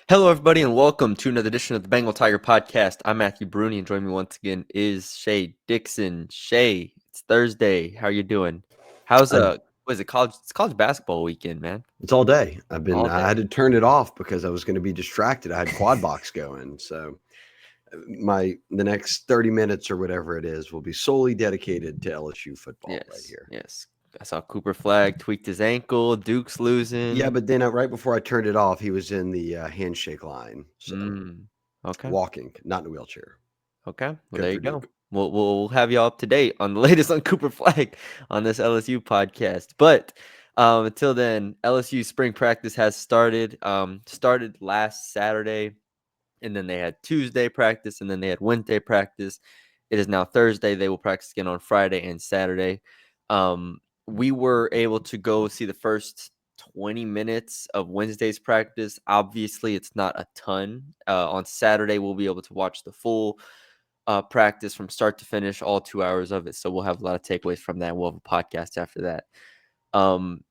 Hello, everybody, and welcome to another edition of the Bengal Tiger Podcast. I'm Matthew Brune, and joining me once again is Shea Dixon. Shea, it's Thursday. How are you doing? How's Uh, what is it, college? It's college basketball weekend, man. it's all day. All I had day. to turn it off because I was going to be distracted. I had quad box going. So the next 30 minutes or whatever it is will be solely dedicated to LSU football right Yes, here. yes. I saw Cooper Flag tweaked his ankle. Duke's Yeah, losing. but then right before I turned it off, he was in the handshake line. So Okay, walking, not in a wheelchair. okay. Well, Good there you for go. Duke. We'll have you all up to date on the latest on Cooper Flag on this LSU podcast. But until then, LSU spring practice has started. Started last Saturday, and then they had Tuesday practice, and then they had Wednesday practice. It is now Thursday. They will practice again on Friday and Saturday. We were able to go see the first 20 minutes of Wednesday's practice. Obviously, it's not a ton. On Saturday, we'll be able to watch the full practice from start to finish, all 2 hours of it. So we'll have a lot of takeaways from that. We'll have a podcast after that. Um,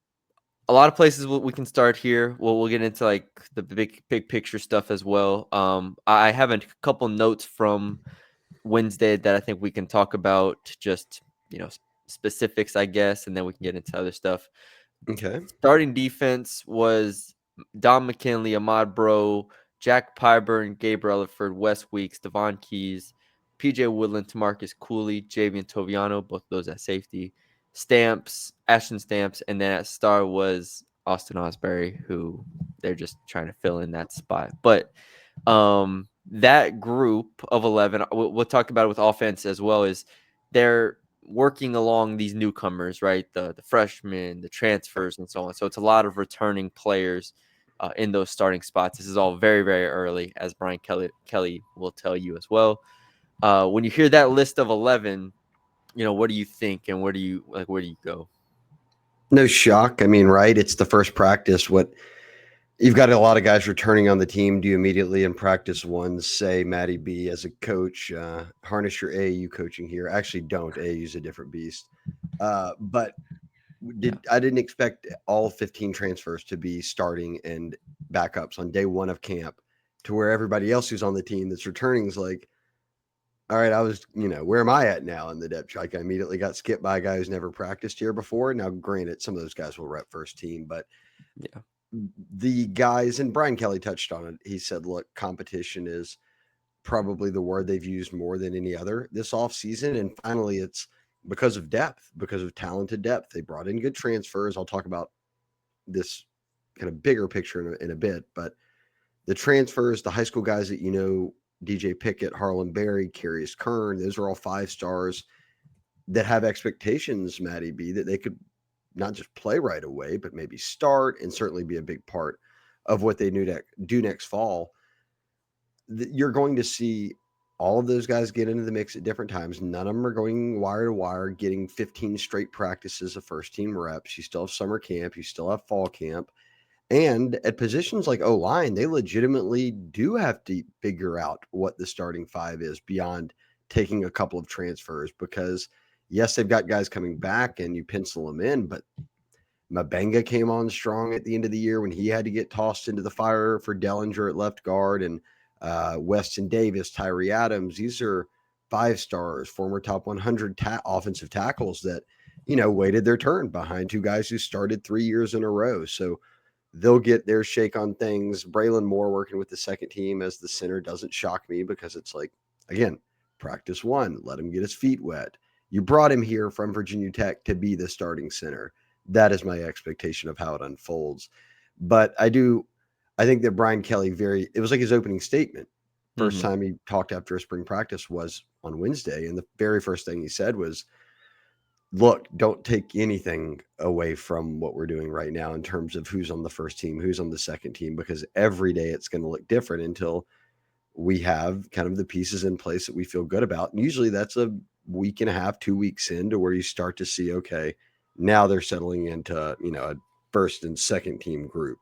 a lot of places we can start here. We'll get into like the big picture stuff as well. I have a couple notes from Wednesday that I think we can talk about, just specifics, I guess, and then we can get into other stuff. Okay. Starting defense was Don McKinley, Ahmad Bro, Jack Pyburn, Gabriel Elliford, Wes Weeks, Devon Keys, PJ Woodland, Tamarcus Cooley, Javian Toviano, both of those at safety. Stamps, Ashton Stamps, and then at star was Austin Osbury, who they're just trying to fill in that spot. But that group of 11, we'll talk about it with offense as well, is they're working along these newcomers, right? The freshmen, the transfers, and so on. So it's a lot of returning players in those starting spots. This is all very, very early, as Brian Kelly will tell you as well. When you hear that list of 11, what do you think, and where do you go? No shock. I mean, right? It's the first practice. What You've got a lot of guys returning on the team. Do you immediately in practice one say Matty B as a coach, harness your AAU coaching here? Actually, don't. AAU's a different beast. But Yeah. I didn't expect all 15 transfers to be starting and backups on day one of camp, to where everybody else who's on the team that's returning is like, all right, where am I at now in the depth chart? Like, I immediately got skipped by a guy who's never practiced here before. Now, granted, some of those guys will rep first team, but Yeah. the guys, and Brian Kelly touched on it. He said, look, competition is probably the word they've used more than any other this offseason. And finally, it's because of depth, because of talented depth. They brought in good transfers. I'll talk about this kind of bigger picture in a bit, but the transfers, the high school guys that DJ Pickett, Harlan Berry, Carius Kern, those are all 5 stars that have expectations, Matty B, that they could not just play right away, but maybe start and certainly be a big part of what they do next fall. You're going to see all of those guys get into the mix at different times. None of them are going wire to wire, getting 15 straight practices of first team reps. You still have summer camp, you still have fall camp. And at positions like O line, they legitimately do have to figure out what the starting five is beyond taking a couple of transfers, because yes, they've got guys coming back and you pencil them in, but Mabenga came on strong at the end of the year when he had to get tossed into the fire for Dellinger at left guard, and Weston Davis, Tyree Adams. These are 5 stars, former top 100 offensive tackles that, waited their turn behind 2 guys who started 3 years in a row. So they'll get their shake on things. Braylon Moore working with the second team as the center doesn't shock me, because it's like, again, practice one, let him get his feet wet. You brought him here from Virginia Tech to be the starting center. That is my expectation of how it unfolds. But I think that Brian Kelly it was like his opening statement. First Mm-hmm. time he talked after a spring practice was on Wednesday. And the very first thing he said was, look, don't take anything away from what we're doing right now in terms of who's on the first team, who's on the second team, because every day it's going to look different until we have kind of the pieces in place that we feel good about. And usually that's a week and a half, 2 weeks into where you start to see, okay, now they're settling into, a first and second team group.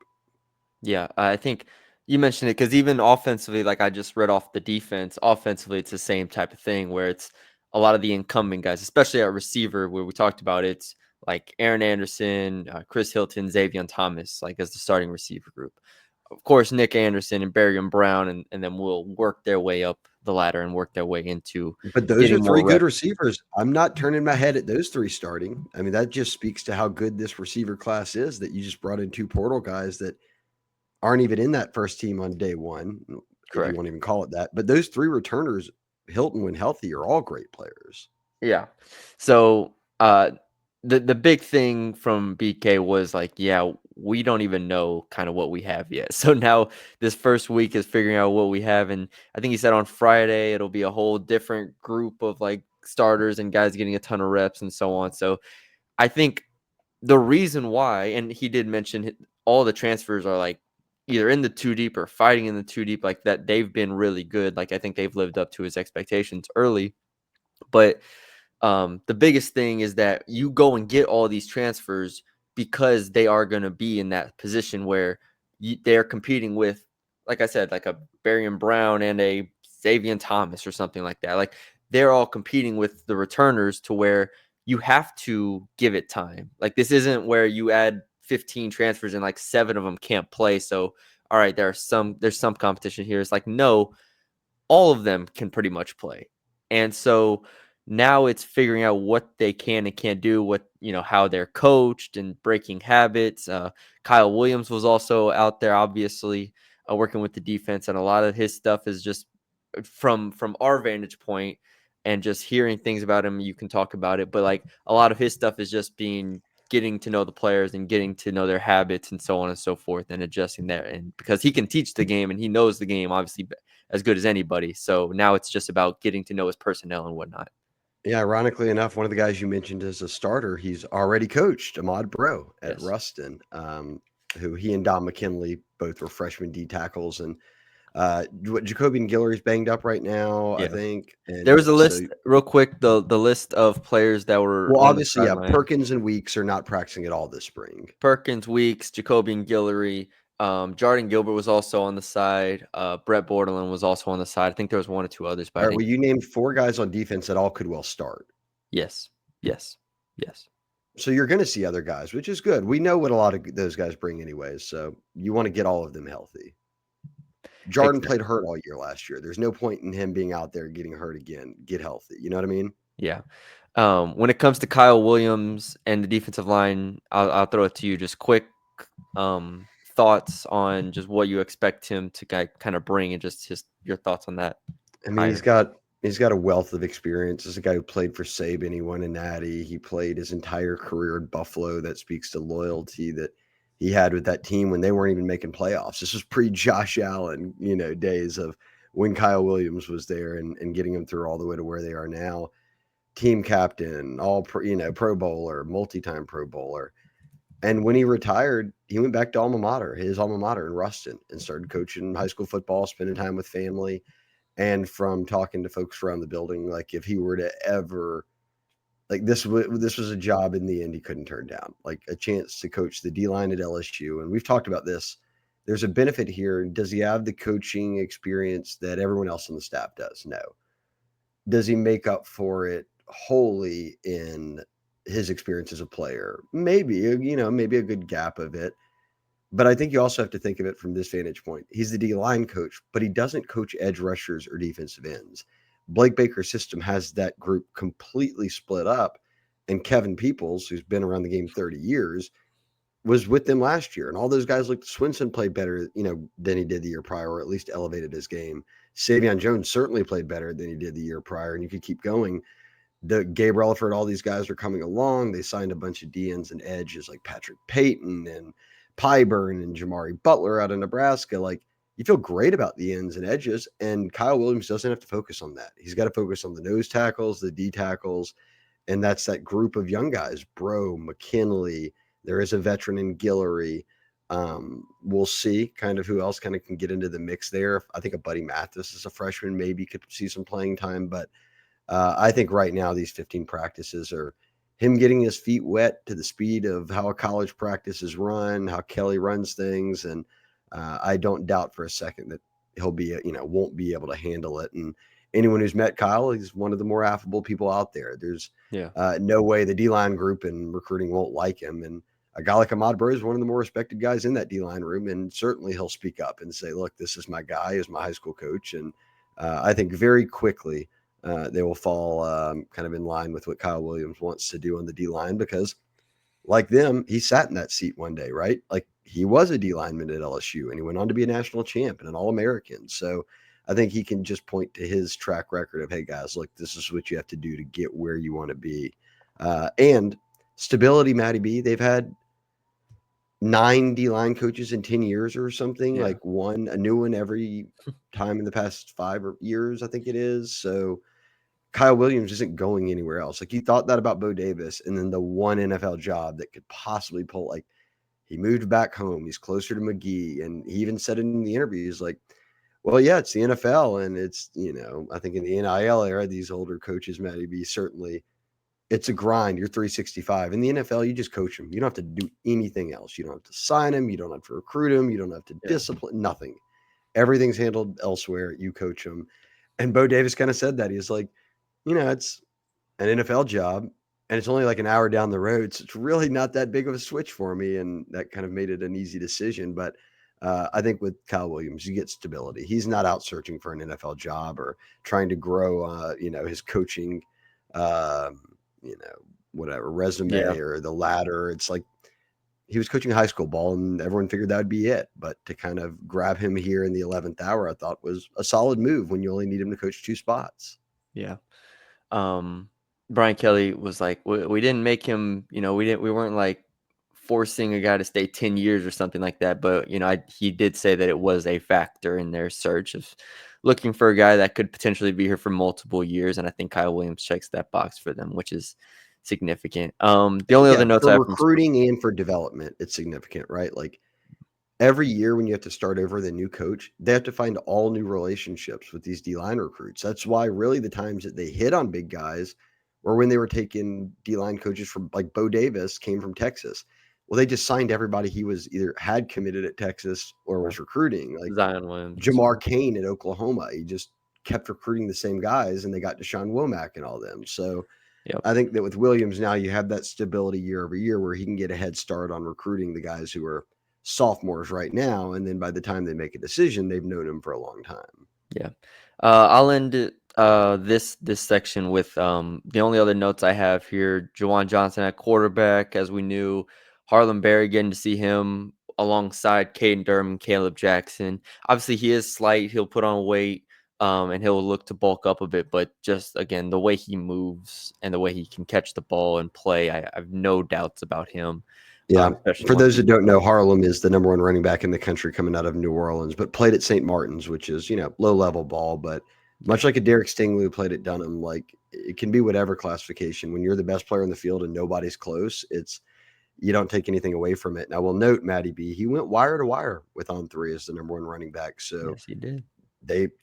Yeah, I think you mentioned it because even offensively, like I just read off the defense, offensively, it's the same type of thing where it's a lot of the incumbent guys, especially at receiver, where we talked about it's like Aaron Anderson, Chris Hilton, Xavier Thomas, like as the starting receiver group. of course, Nick Anderson and Barry and Brown, and then will work their way up the ladder and work their way into But those are getting more 3 good reps. receivers. I'm not turning my head at those 3 starting. I mean, that just speaks to how good this receiver class is that you just brought in 2 portal guys that aren't even in that first team on day 1, if you Correct. want to even call it that. But those 3 returners, Hilton when healthy, are all great players. Yeah. So the big thing from BK was like, yeah, we don't even know kind of what we have yet. So now this first week is figuring out what we have, and I think he said on Friday it'll be a whole different group of like starters and guys getting a ton of reps and so on. So I think the reason why, and he did mention all the transfers are like either in the 2 deep or fighting in the 2 deep, like that they've been really good. Like I think they've lived up to his expectations early, but the biggest thing is that you go and get all these transfers because they are going to be in that position where they're competing with, like I said, like a Barian Brown and a Xavier Thomas or something like that. Like they're all competing with the returners to where you have to give it time. Like this isn't where you add 15 transfers and like 7 of them can't play. So, all right, there's some competition here. It's like, no, all of them can pretty much play. And so now it's figuring out what they can and can't do, what, how they're coached and breaking habits. Kyle Williams was also out there, obviously, working with the defense. And a lot of his stuff is just from our vantage point and just hearing things about him. You can talk about it, but like a lot of his stuff is just getting to know the players and getting to know their habits and so on and so forth and adjusting that. And because he can teach the game and he knows the game, obviously, as good as anybody. So now it's just about getting to know his personnel and whatnot. Yeah, ironically enough, one of the guys you mentioned as a starter, he's already coached Ahmad Bro at Yes. Ruston, who he and Don McKinley both were freshman D tackles. And Jacobian Guillory's banged up right now, I Yeah. think. There And was a so, list real quick, the list of players that were well, on the obviously, yeah, sideline. Perkins and Weeks are not practicing at all this spring. Perkins, Weeks, Jacoby and Guillory. Jordan Gilbert was also on the side. Brett Borderland was also on the side. I think there was 1 or 2 others, but All I right, well, think you named 4 guys on defense that all could well start. yes, yes, yes. So you're going to see other guys, which is good. We know what a lot of those guys bring anyways. So you want to get all of them healthy. Jordan Exactly. played hurt all year last year. There's no point in him being out there getting hurt again. Get healthy. You know what I mean? Yeah. When it comes to Kyle Williams and the defensive line, I'll throw it to you. Just quick thoughts on just what you expect him to kind of bring, and just your thoughts on that I mean, hire. he's got a wealth of experience. As a guy who played for Saban, he won a Natty. He played his entire career in Buffalo. That speaks to loyalty that he had with that team when they weren't even making playoffs. This was pre Josh Allen, days of when Kyle Williams was there and getting them through all the way to where they are now. Team captain, all Pro Bowler, multi-time Pro Bowler. And when he retired, he went back to his alma mater in Ruston, and started coaching high school football, spending time with family. And from talking to folks around the building, like if he were to ever, like this was a job in the end he couldn't turn down, like a chance to coach the D line at LSU. And we've talked about this. There's a benefit here. Does he have the coaching experience that everyone else on the staff does? No. Does he make up for it wholly in his experience as a player? Maybe, maybe a good gap of it. But I think you also have to think of it from this vantage point. He's the D line coach, but he doesn't coach edge rushers or defensive ends. Blake Baker's system has that group completely split up. And Kevin Peoples, who's been around the game 30 years, was with them last year. And all those guys looked, Swinson played better, than he did the year prior, or at least elevated his game. Savion Jones certainly played better than he did the year prior. And you could keep going. The Gabe Relaford, all these guys are coming along. They signed a bunch of DNs and edges like Patrick Payton and Pyburn and Jamari Butler out of Nebraska. Like, you feel great about the ends and edges, and Kyle Williams doesn't have to focus on that. He's got to focus on the nose tackles, the D tackles, and that's that group of young guys, Bro, McKinley. There is a veteran in Guillory. We'll see kind of who else kind of can get into the mix there. I think a Buddy Mathis is a freshman, maybe could see some playing time, but I think right now these 15 practices are him getting his feet wet to the speed of how a college practice is run, how Kelly runs things, and I don't doubt for a second that he'll be, won't be able to handle it. And anyone who's met Kyle, he's one of the more affable people out there. There's Yeah. no way the D line group and recruiting won't like him. And a guy like Ahmad Bro is one of the more respected guys in that D line room, and certainly he'll speak up and say, "Look, this is my guy, is my high school coach," and I think very quickly they will fall kind of in line with what Kyle Williams wants to do on the D line because, like them, he sat in that seat one day, right? Like he was a D lineman at LSU, and he went on to be a national champ and an All American. So I think he can just point to his track record of, hey guys, look, this is what you have to do to get where you want to be, and stability. Matty B, they've had 9 D line coaches in 10 years or something, Yeah. like a new one every time in the past 5 years, I think it is. So Kyle Williams isn't going anywhere else. Like you thought that about Bo Davis, and then the one NFL job that could possibly pull, like he moved back home. He's closer to McGee. And he even said it in the interviews, like, well, yeah, it's the NFL. And it's, I think in the NIL era, these older coaches, Matty B, certainly it's a grind. You're 365. In the NFL, you just coach them. You don't have to do anything else. You don't have to sign them. You don't have to recruit them. You don't have to Yeah. discipline, nothing. Everything's handled elsewhere. You coach them. And Bo Davis kind of said that. He's like, it's an NFL job and it's only like an hour down the road. So it's really not that big of a switch for me. And that kind of made it an easy decision. But I think with Kyle Williams, you get stability. He's not out searching for an NFL job or trying to grow, his coaching, um, whatever Yeah. resume or the ladder. It's like he was coaching high school ball and everyone figured that would be it. But to kind of grab him here in the 11th hour, I thought was a solid move when you only need him to coach 2 spots. Yeah. um Brian Kelly was like, we didn't make him, we weren't like forcing a guy to stay 10 years or something like that, but he did say that it was a factor in their search of looking for a guy that could potentially be here for multiple years, and I think Kyle Williams checks that box for them, which is significant. The only other Yeah, notes for I have from recruiting and for development, it's significant, right? Like every year when you have to start over with a new coach, they have to find all new relationships with these D line recruits. That's why really the times that they hit on big guys were when they were taking D line coaches from like Bo Davis came from Texas. Well, they just signed everybody he was either had committed at Texas or was recruiting. Like Zion Williams as Jamar well. Kane at Oklahoma, he just kept recruiting the same guys and they got Deshaun Womack and all them. So Yep. I think that with Williams now you have that stability year over year where he can get a head start on recruiting the guys who are sophomores right now, and then by the time they make a decision, they've known him for a long time. Yeah. I'll end this section with the only other notes I have here: Jawan Johnson at quarterback, as we knew, Harlem Berry, getting to see him alongside Caden Durham and Caleb Jackson. Obviously, he is slight; he'll put on weight, and he'll look to bulk up a bit. But just again, the way he moves and the way he can catch the ball and play, I have no doubts about him. Yeah. Especially For once those he that gets don't know, Harlem is the number one running back in the country coming out of New Orleans, but played at St. Martin's, which is, low level ball. But yeah, much like a Derek Stingley who played at Dunham, like it can be whatever classification. When you're the best player in the field and nobody's close, you don't take anything away from it. Now, we'll note Matty B, he went wire to wire with On3 as the number one running back. So yes, he did.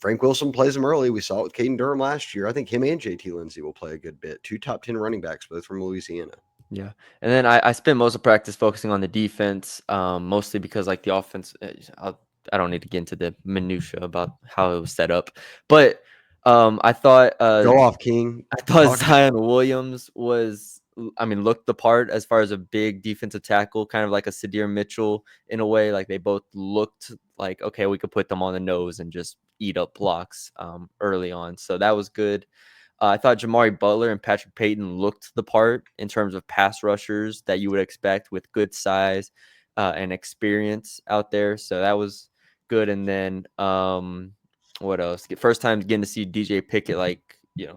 Frank Wilson plays him early. We saw it with Caden Durham last year. I think him and JT Lindsay will play a good bit. 2 top 10 running backs, both from Louisiana. Yeah. And then I spent most of practice focusing on the defense, mostly because like the offense, I don't need to get into the minutia about how it was set up, but I thought Go off, King. I thought Talk to me. Zion Williams looked the part as far as a big defensive tackle, kind of like a Sadir Mitchell in a way. Like they both looked like, okay, we could put them on the nose and just eat up blocks early on. So that was good. I thought Jamari Butler and Patrick Payton looked the part in terms of pass rushers that you would expect with good size and experience out there. So that was good. And then what else? First time getting to see DJ Pickett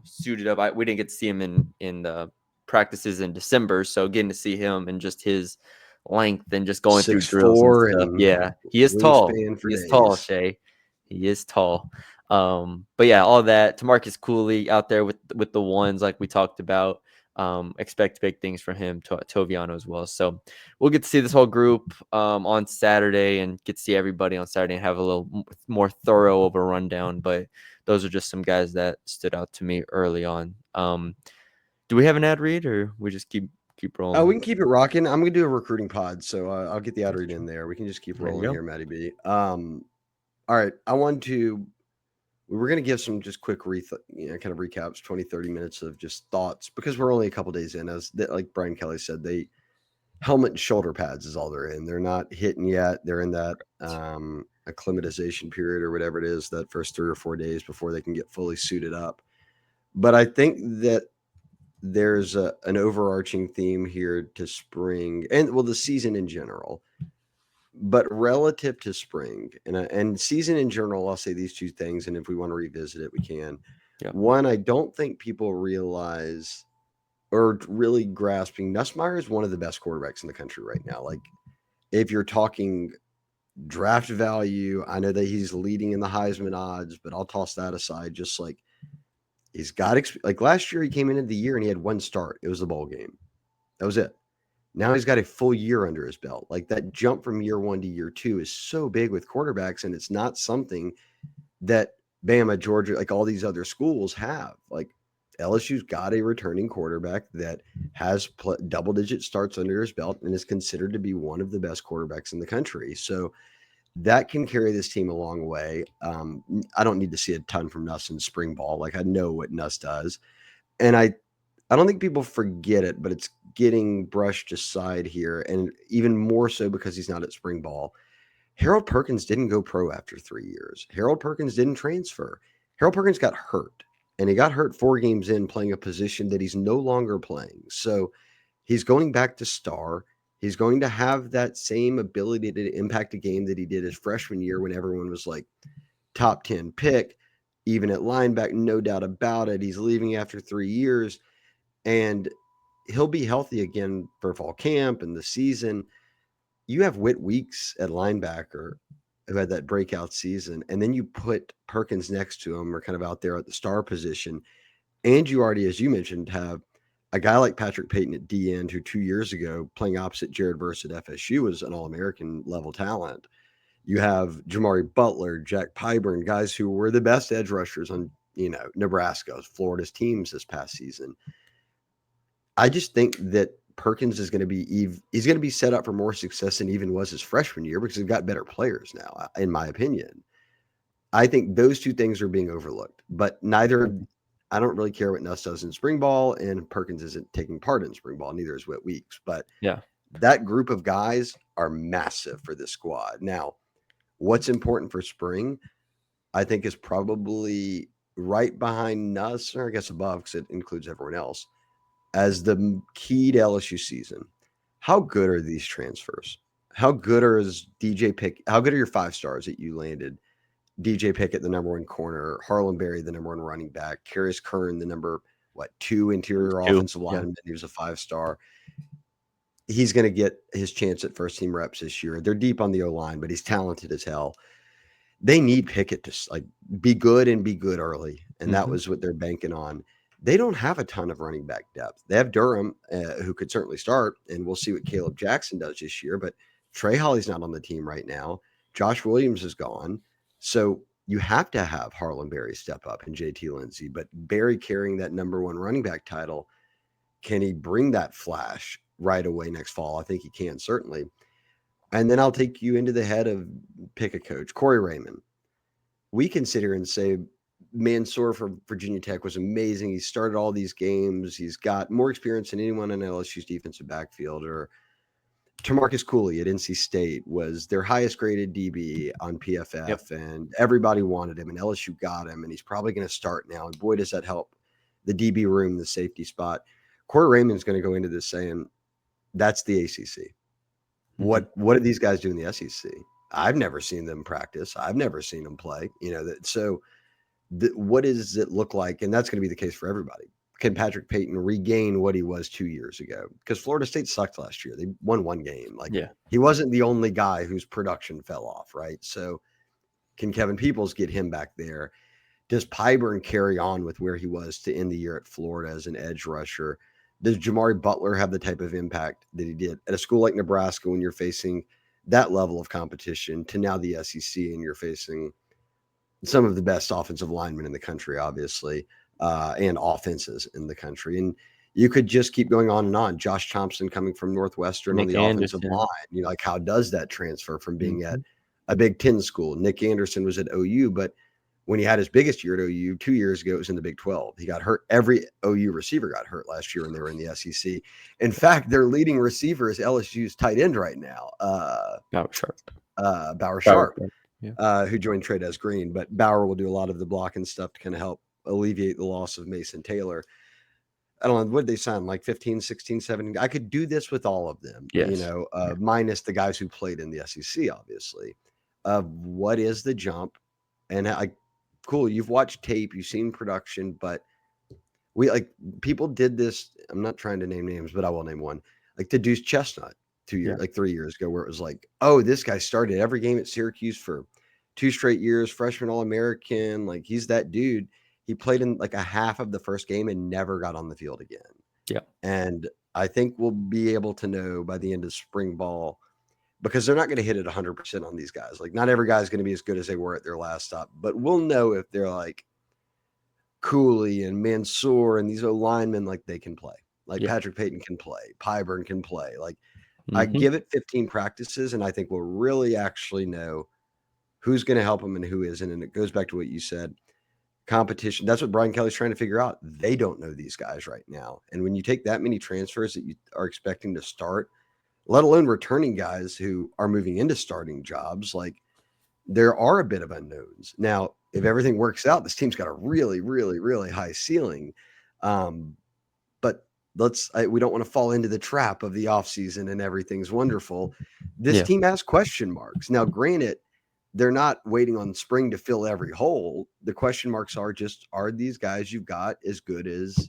suited up. We didn't get to see him in the practices in December, so getting to see him and just his length and just going through drills and 6'4" stuff. and Yeah, he is tall. wingspan for He is tall, days. Shay. He is tall. But yeah, all that. Tamarcus Cooley out there with the ones like we talked about. Expect big things from him, Toviano as well. So we'll get to see this whole group on Saturday and get to see everybody on Saturday and have a little more thorough of a rundown. But those are just some guys that stood out to me early on. Do we have an ad read or we just keep Oh, rolling? we can keep it rocking. I'm gonna do a recruiting pod, so I'll get the ad That's read in true. there. We can just keep There you rolling go. here, Matty B. All right. We were gonna give some just quick kind of recaps, 20, 30 minutes of just thoughts because we're only a couple days in. As like Brian Kelly said, helmet and shoulder pads is all they're in. They're not hitting yet. They're in that acclimatization period or whatever it is, that first 3 or 4 days before they can get fully suited up. But I think that there's an overarching theme here to spring and well, the season in general. But relative to spring and season in general, I'll say these two things, and if we want to revisit it, we can. Yeah. One, I don't think people realize or really grasping Nussmeier is one of the best quarterbacks in the country right now. Like, if you're talking draft value, I know that he's leading in the Heisman odds, but I'll toss that aside. Just like he's got like last year, he came into the year and he had one start. It was the bowl game. That was it. Now he's got a full year under his belt. Like that jump from year one to year two is so big with quarterbacks, and it's not something that Bama, Georgia, like all these other schools have. Like LSU's got a returning quarterback that has double-digit starts under his belt and is considered to be one of the best quarterbacks in the country. So that can carry this team a long way. I don't need to see a ton from Nuss in spring ball. Like I know what Nuss does, and I don't think people forget it, but it's getting brushed aside here, and even more so because he's not at spring ball. Harold Perkins didn't go pro after 3 years. Harold Perkins didn't transfer. Harold Perkins got hurt, and he got hurt 4 games in playing a position that he's no longer playing. So he's going back to star. He's going to have that same ability to impact a game that he did his freshman year when everyone was like top 10 pick, even at linebacker, no doubt about it. He's leaving after 3 years, and he'll be healthy again for fall camp and the season. You have Whit Weeks at linebacker who had that breakout season, and then you put Perkins next to him or kind of out there at the star position. And you already, as you mentioned, have a guy like Patrick Payton at D end who 2 years ago playing opposite Jared Verse at FSU was an All-American level talent. You have Jamari Butler, Jack Pyburn, guys who were the best edge rushers on, Nebraska, Florida's teams this past season. I just think that Perkins is going to he's going to be set up for more success than even was his freshman year because he's got better players now, in my opinion. I think those two things are being overlooked, but I don't really care what Nuss does in spring ball, and Perkins isn't taking part in spring ball. Neither is Whit Weeks, but Yeah. that group of guys are massive for this squad. Now, what's important for spring, I think, is probably right behind Nuss, or I guess above because it includes everyone else, as the key to LSU season. How good are these transfers? How good is DJ Pick? How good are your 5 stars that you landed? DJ Pickett, the number 1 corner, Harlan Berry, the number 1 running back, Karius Kern, the number 2 interior 2. offensive Yeah. lineman. He was a 5-star. He's going to get his chance at first team reps this year. They're deep on the O line, but he's talented as hell. They need Pickett to be good and be good early, and that was what they're banking on. They don't have a ton of running back depth. They have Durham, who could certainly start, and we'll see what Caleb Jackson does this year. But Trey Holly's not on the team right now. Josh Williams is gone. So you have to have Harlan Berry step up and JT Lindsey. But Berry carrying that number 1 running back title, can he bring that flash right away next fall? I think he can, certainly. And then I'll take you into the head of pick a coach, Corey Raymond. We can sit here and say Mansour for Virginia Tech was amazing. He started all these games. He's got more experience than anyone in LSU's defensive backfield. Or Tamarcus Cooley at NC State was their highest graded DB on PFF, and everybody wanted him, and LSU got him, and he's probably going to start now. And boy, does that help the DB room, the safety spot. Corey Raymond's going to go into this saying, that's the ACC. What do these guys do in the SEC? I've never seen them practice. I've never seen them play. What does it look like? And that's going to be the case for everybody. Can Patrick Payton regain what he was 2 years ago? Because Florida State sucked last year. They won 1 game. He wasn't the only guy whose production fell off, right? So can Kevin Peoples get him back there? Does Pyburn carry on with where he was to end the year at Florida as an edge rusher? Does Jamari Butler have the type of impact that he did at a school like Nebraska when you're facing that level of competition to now the SEC and you're facing some of the best offensive linemen in the country, obviously, and offenses in the country. And you could just keep going on and on. Josh Thompson coming from Northwestern on the offensive line. How does that transfer from being at a Big Ten school? Nick Anderson was at OU, but when he had his biggest year at OU 2 years ago, it was in the Big 12. He got hurt. Every OU receiver got hurt last year when they were in the SEC. In fact, their leading receiver is LSU's tight end right now, Bauer Sharp. Bauer Bauer Sharp, Sharp. Yeah. who joined Trey Green. But Bauer will do a lot of the blocking stuff to kind of help alleviate the loss of Mason Taylor. I don't know, what did they sign? Like 15, 16, 17? I could do this with all of them, Yes. Yeah. minus the guys who played in the SEC, obviously. What is the jump? And cool, you've watched tape, you've seen production, but people did this. I'm not trying to name names, but I will name one. Like the Deuce Chestnut 2 years, Yeah. like 3 years ago, where it was like, oh, this guy started every game at Syracuse for 2 straight years, freshman All-American. Like he's that dude. He played in like a half of the first game and never got on the field again. Yeah. And I think we'll be able to know by the end of spring ball, because they're not going to hit it 100% on these guys. Like not every guy is going to be as good as they were at their last stop, but we'll know if they're like Cooley and Mansour and these linemen, like they can play. Like Yeah. Patrick Payton can play. Pyburn can play. Like I Mm-hmm. give it 15 practices, and I think we'll really actually know who's going to help them and who isn't. And it goes back to what you said. Competition. That's what Brian Kelly's trying to figure out. They don't know these guys right now. And when you take that many transfers that you are expecting to start, let alone returning guys who are moving into starting jobs, like there are a bit of unknowns. Now, if everything works out, this team's got a really, really, really high ceiling. But we don't want to fall into the trap of the offseason and everything's wonderful. This Yeah. team has question marks. Now, granted, they're not waiting on spring to fill every hole. The question marks are these guys you've got as good as,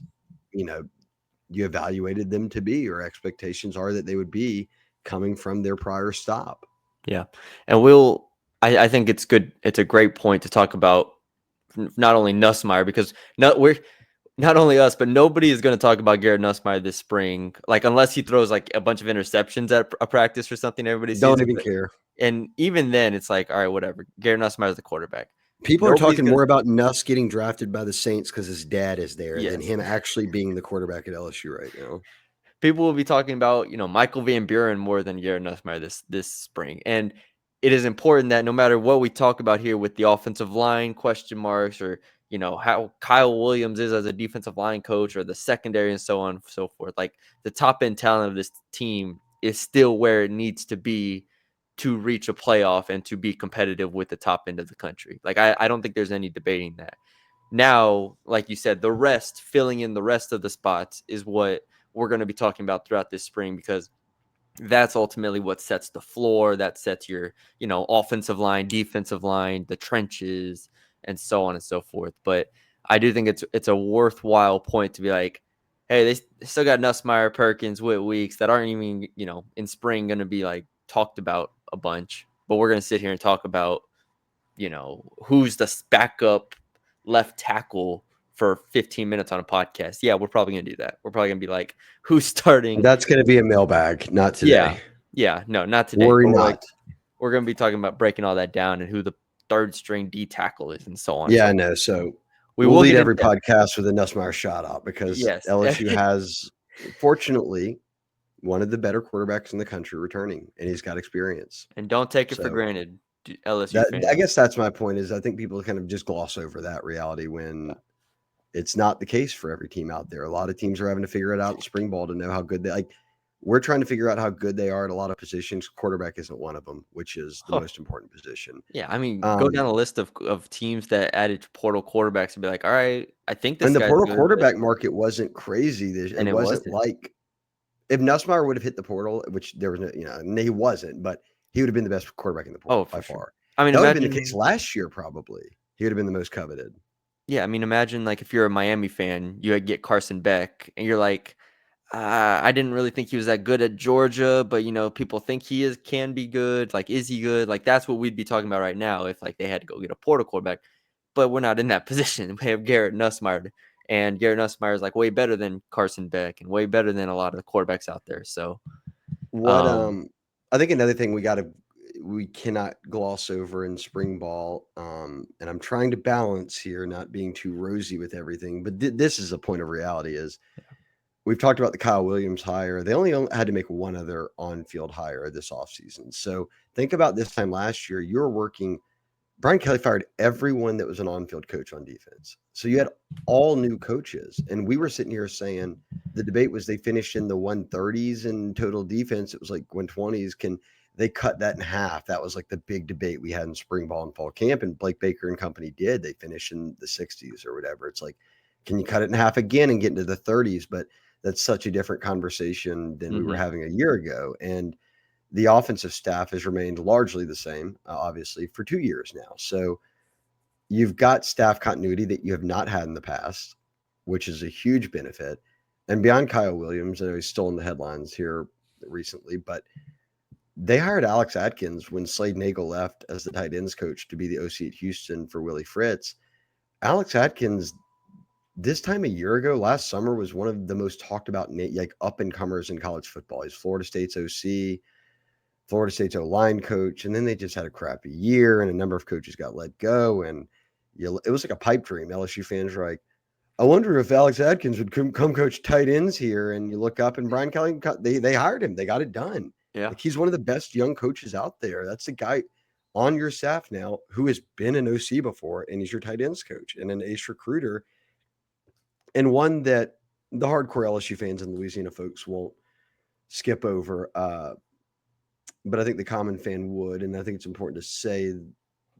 you evaluated them to be, or expectations are that they would be coming from their prior stop? Yeah. And I think it's good. It's a great point to talk about not only Nussmeier, because we're not only us, but nobody is going to talk about Garrett Nussmeier this spring. Like, unless he throws like a bunch of interceptions at a practice or something, everybody sees Don't it. even care. And even then, it's like, all right, whatever. Garrett Nussmeier is the quarterback. People are Nobody's talking gonna. more about Nuss getting drafted by the Saints because his dad is there than Yes. him actually being the quarterback at LSU right now. People will be talking about, Michael Van Buren more than Garrett Nussmeier this spring. And it is important that no matter what we talk about here with the offensive line question marks, or how Kyle Williams is as a defensive line coach, or the secondary and so on and so forth, like the top end talent of this team is still where it needs to be to reach a playoff and to be competitive with the top end of the country. Like I don't think there's any debating that. Now, like you said, filling in the rest of the spots is what we're going to be talking about throughout this spring, because that's ultimately what sets the floor. That sets your, offensive line, defensive line, the trenches, and so on and so forth. But I do think it's a worthwhile point to be like, hey, they still got Nussmeier, Perkins, Whit Weeks that aren't even, in spring going to be like talked about a bunch. But we're going to sit here and talk about, who's the backup left tackle for 15 minutes on a podcast. Yeah, we're probably going to do that. We're probably going to be like, who's starting? That's going to be a mailbag, not Yeah. today. Yeah. No, not today. Worry But not. we're going to be talking about breaking all that down and who the third string D tackle is and so on. Yeah, I know. So we we'll will lead get every into that. podcast with a Nussmeier shout out, because Yes. LSU has, fortunately, one of the better quarterbacks in the country returning, and he's got experience. And don't take it for So granted, LSU fans. I guess that's my point, is I think people kind of just gloss over that reality when it's not the case for every team out there. A lot of teams are having to figure it out in spring ball to know how good we're trying to figure out how good they are at a lot of positions. Quarterback isn't one of them, which is the most important position. Yeah, I mean, go down a list of teams that added portal quarterbacks and be like, all right, I think this And the guy's portal good, quarterback market wasn't crazy. and It it wasn't wasn't. like, if Nussmeier would have hit the portal, which there was no, and he wasn't, but he would have been the best quarterback in the portal by For sure. far. I mean, That would have been the case imagine. last year, probably. He would have been the most coveted. Yeah, I mean, imagine like if you're a Miami fan, you get Carson Beck, and you're like, I didn't really think he was that good at Georgia, but people think he can be good. Like, is he good? Like, that's what we'd be talking about right now if like they had to go get a portal quarterback. But we're not in that position. We have Garrett Nussmeier, and Garrett Nussmeier is like way better than Carson Beck and way better than a lot of the quarterbacks out there. So, What I think another thing we cannot gloss over in spring ball, and I'm trying to balance here, not being too rosy with everything, but this is a point of reality, is we've talked about the Kyle Williams hire. They only had to make one other on-field hire this offseason. So think about this time last year, you're working Brian Kelly fired everyone that was an on-field coach on defense. So you had all new coaches, and we were sitting here saying the debate was they finished in the 130s in total defense. It was like 120s. Can they cut that in half? That was like the big debate we had in spring ball and fall camp, and Blake Baker and company did. They finished in the 60s or whatever. It's like, can you cut it in half again and get into the 30s? But that's such a different conversation than we were having a year ago. And the offensive staff has remained largely the same, obviously, for 2 years now. So you've got staff continuity that you have not had in the past, which is a huge benefit. And beyond Kyle Williams, I know he's still in the headlines here recently, but they hired Alex Atkins when Slade Nagel left as the tight ends coach to be the OC at Houston for Willie Fritz. Alex Atkins, this time a year ago, last summer, was one of the most talked about like up and comers in college football. He's Florida State's OC. Florida State's O-line coach, and then they just had a crappy year, and a number of coaches got let go, and it was like a pipe dream. LSU fans were like, I wonder if Alex Atkins would come coach tight ends here, and you look up, and Brian Kelly, they hired him. They got it done. Yeah. Like, he's one of the best young coaches out there. That's the guy on your staff now who has been an OC before, and he's your tight ends coach and an ace recruiter, and one that the hardcore LSU fans and Louisiana folks won't skip over. But I think the common fan would, and I think it's important to say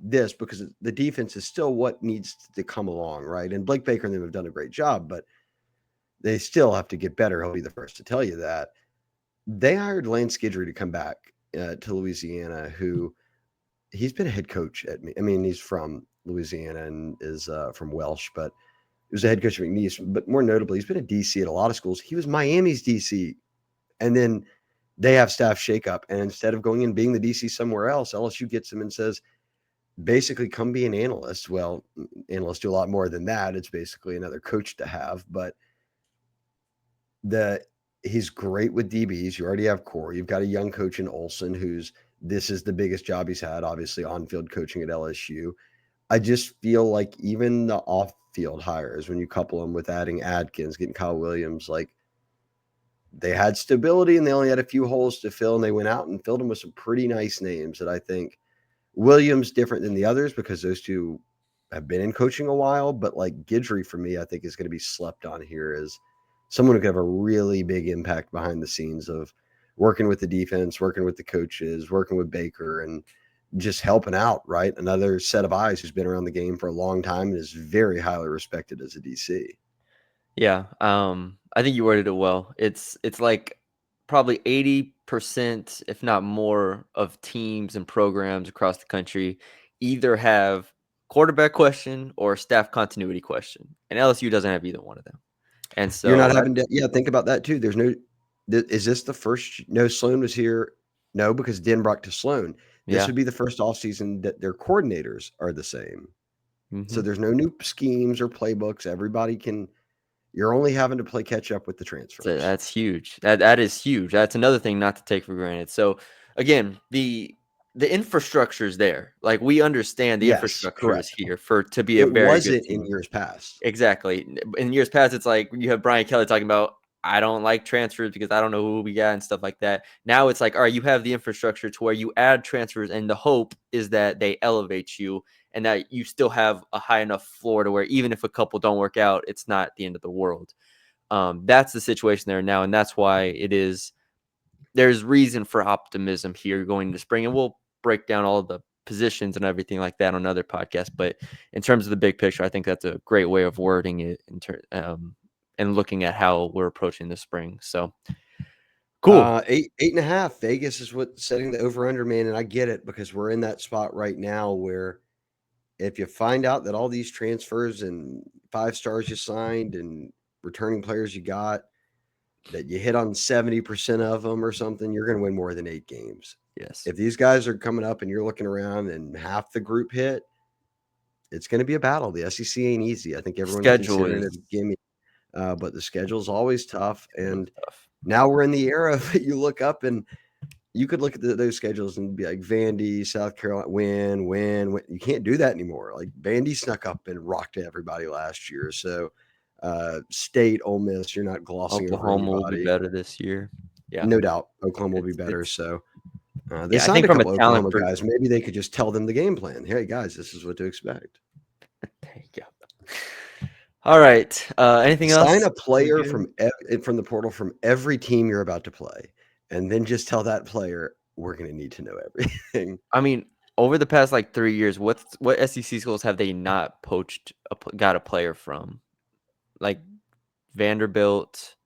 this because the defense is still what needs to come along, right? And Blake Baker and them have done a great job, but they still have to get better. He'll be the first to tell you that. They hired Lance Guidry to come back to Louisiana, who he's been a head coach at me. I mean, he's from Louisiana and is from Welsh, but he was a head coach at McNeese. But more notably, he's been a DC at a lot of schools. He was Miami's DC, and then they have staff shakeup, and instead of going and being the DC somewhere else, LSU gets him and says, basically, come be an analyst. Well, analysts do a lot more than that. It's basically another coach to have, but he's great with DBs. You already have core. You've got a young coach in Olsen, this is the biggest job he's had, obviously, on-field coaching at LSU. I just feel like even the off-field hires, when you couple them with adding Adkins, getting Kyle Williams, like, they had stability and they only had a few holes to fill, and they went out and filled them with some pretty nice names that I think Williams different than the others because those two have been in coaching a while. But like Guidry for me, I think is going to be slept on here as someone who could have a really big impact behind the scenes of working with the defense, working with the coaches, working with Baker, and just helping out, right? Another set of eyes who's been around the game for a long time and is very highly respected as a DC. Yeah, I think you worded it well. It's like probably 80%, if not more, of teams and programs across the country either have quarterback question or staff continuity question, and LSU doesn't have either one of them. And You're not so, having to, think about that too. Is this the first? No, Sloan was here. No, because Denbrock to Sloan. This would be the first offseason that their coordinators are the same. So there's no new schemes or playbooks. Everybody can. You're only having to play catch up with the transfers. So that's huge. That is huge. That's another thing not to take for granted. So again, the infrastructure is there. Like, we understand the infrastructure is here to be a very good wasn't team. in years past. Exactly. In years past, it's like you have Brian Kelly talking about, I don't like transfers because I don't know who we got and stuff like that. Now it's like, all right, you have the infrastructure to where you add transfers, and the hope is that they elevate you and that you still have a high enough floor to where even if a couple don't work out, it's not the end of the world. That's the situation there now, and that's why there's reason for optimism here going into spring, and we'll break down all the positions and everything like that on another podcast. But in terms of the big picture, I think that's a great way of wording it and looking at how we're approaching the spring. So cool. 8.5. Vegas is what's setting the over-under, man, and I get it because we're in that spot right now where if you find out that all these transfers and 5 stars you signed and returning players you got, that you hit on 70% of them or something, you're going to win more than 8 games. Yes. If these guys are coming up and you're looking around and half the group hit, it's going to be a battle. The SEC ain't easy. I think everyone's considering it a gimme, but the schedule is always tough. And now we're in the era of you look up and you could look at those schedules and be like Vandy, South Carolina, win. You can't do that anymore. Like Vandy snuck up and rocked everybody last year. So State, Ole Miss, you're not glossing over Oklahoma anybody. will be better this year. Yeah, no doubt. Oklahoma will be better. So They Yeah, I signed think a from a couple talent Oklahoma guys. Maybe they could just tell them the game plan. Hey guys, this is what to expect. there you go. All right. Anything Sign else? a player Good? from the portal from every team you're about to play, and then just tell that player we're going to need to know everything. I mean, over the past like 3 years, what SEC schools have they not poached got a player from? Like Vanderbilt.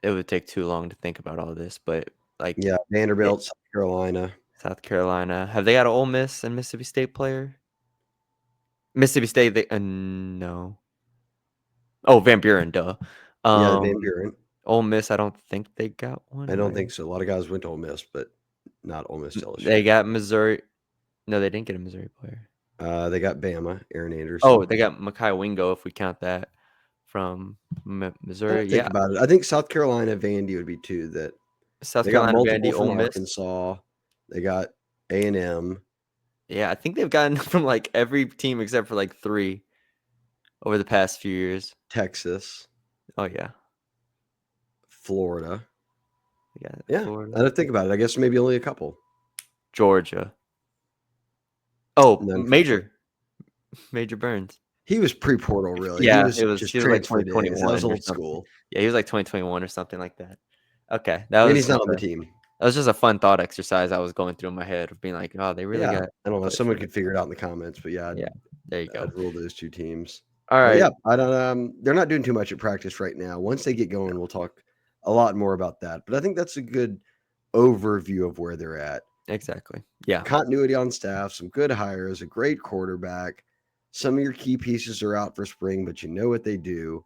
It would take too long to think about all this, but like Yeah, Vanderbilt, South Carolina. South Carolina, have they got an Ole Miss and Mississippi State player? Mississippi State, they no. Oh, Van Buren, duh. Yeah, Van Buren. Ole Miss, I don't think they got one, I don't right? think so. A lot of guys went to Ole Miss, but not Ole Miss to They LSU. got Missouri. No, they didn't get a Missouri player. They got Bama, Aaron Oh, Anderson. they got Mekhi Wingo, if we count that from Missouri. Think Yeah, about it. I think South Carolina, Vandy would be two that South they got Carolina, multiple Vandy, from Ole Miss. Arkansas. They got A&M, Yeah, I think they've gotten from like every team except for like 3 over the past few years. Texas, Oh yeah, Florida. yeah, Yeah, I Florida, don't think about it. I guess maybe only a couple. Georgia. Oh, None from Florida. Major Burns. He was pre-portal, really. He Yeah, was just he was like transfer days. That was 2021 or old something. school. Yeah, he was like 2021 or something like that. Okay, And he's not on the team. that was just a fun thought exercise I was going through in my head of being like, oh, they really Yeah, got I don't know. players from Someone this. could figure it out in the comments, but yeah, Yeah, there you go. I'd rule those two teams. All But right, yeah, I don't. They're not doing too much at practice right now. Once they get going, we'll talk a lot more about that. But I think that's a good overview of where they're at. exactly. Yeah, Continuity on staff, some good hires, a great quarterback. Some of your key pieces are out for spring, but you know what they do.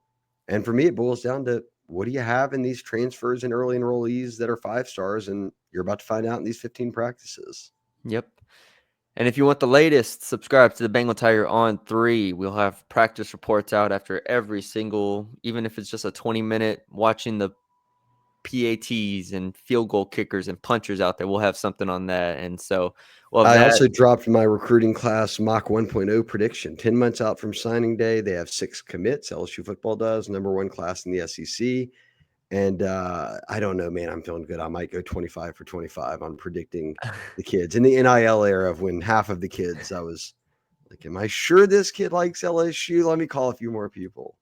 And for me, it boils down to what do you have in these transfers and early enrollees that are 5 stars, and you're about to find out in these 15 practices. yep. And if you want the latest, subscribe to the Bengal Tiger on 3. We'll have practice reports out after every single, even if it's just a 20-minute watching the PATs and field goal kickers and punchers out there. We'll have something on that. And so we'll have I that. also dropped my recruiting class Mach 1.0 prediction. 10 months out from signing day, they have 6 commits. LSU football does, number 1 class in the SEC. And I don't know, man. I'm feeling good. I might go 25 for 25 on predicting the kids in the NIL era of when half of the kids I was like, am I sure this kid likes LSU? Let me call a few more people.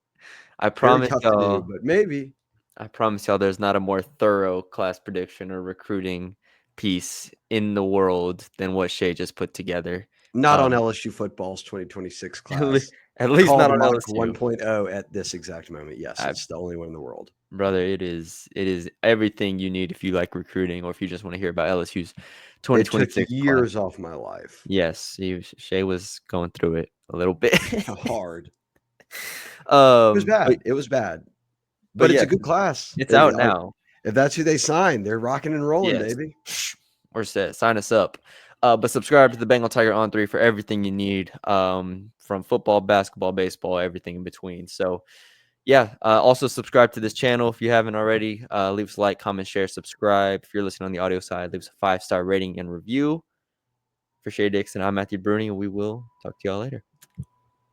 I Very promise tough to do, y'all, but maybe. there's not a more thorough class prediction or recruiting piece in the world than what Shea just put together. Not on Um, LSU football's 2026 class. at least Called not on Mach LSU. 1.0 at this exact moment. Yes, I, it's the only one in the world. brother, it is everything you need if you like recruiting or if you just want to hear about LSU's It took 2026 class. years off my life. Yes, Shea was going through it a little bit. Hard. It was But bad. It was bad. but But it's yeah, a good class. it's out now. If that's who they sign, they're rocking and rolling, Yes. baby. We're set. Sign us up. But subscribe to the Bengal Tiger on 3 for everything you need from football, basketball, baseball, everything in between. So, yeah. Also, subscribe to this channel if you haven't already. Leave us a like, comment, share, subscribe. If you're listening on the audio side, leave us a 5-star rating and review. For Shea Dixon, I'm Matthew Brune, and we will talk to y'all later.